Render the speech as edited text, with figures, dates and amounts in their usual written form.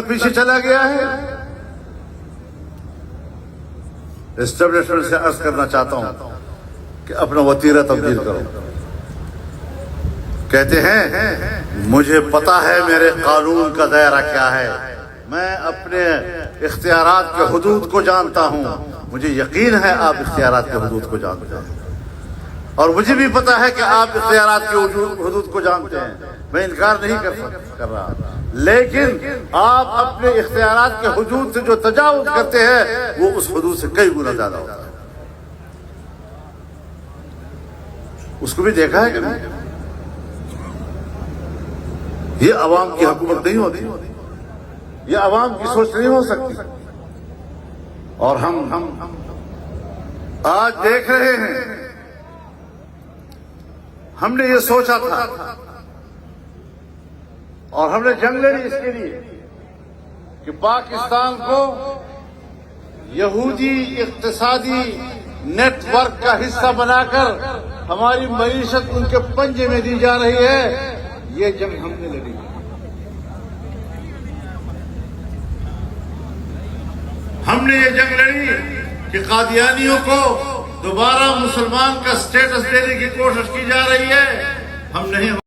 پیچھے چلا گیا ہے. اسٹیبلشمنٹ سے عرض کرنا چاہتا ہوں کہ اپنا وتیرہ تبدیل کرو. کہتے ہیں مجھے پتا ہے میرے قانون کا دائرہ کیا ہے، میں اپنے اختیارات کے حدود کو جانتا ہوں. مجھے یقین ہے آپ اختیارات کے حدود کو جانتے ہیں، اور مجھے بھی پتا ہے کہ آپ اختیارات کے حدود کو جانتے ہیں. میں انکار نہیں کر رہا، لیکن آپ اپنے اختیارات کے حدود سے جو تجاوز کرتے ہیں وہ اس حدود سے کئی گنا زیادہ ہوتا ہے. اس کو بھی دیکھا ہے کہ نہیں؟ یہ عوام کی حکومت نہیں ہوتی، یہ عوام کی سوچ نہیں ہو سکتی. اور ہم آج دیکھ رہے ہیں، ہم نے یہ سوچا تھا اور ہم نے جنگ لڑی اس کے لیے کہ پاکستان کو یہودی اقتصادی نیٹ ورک کا حصہ بنا کر ہماری معیشت ان کے پنجے میں دی جا رہی ہے. یہ جنگ ہم نے لڑی. ہم نے یہ جنگ لڑی کہ قادیانیوں کو دوبارہ مسلمان کا سٹیٹس دینے کی کوشش کی جا رہی ہے. ہم نہیں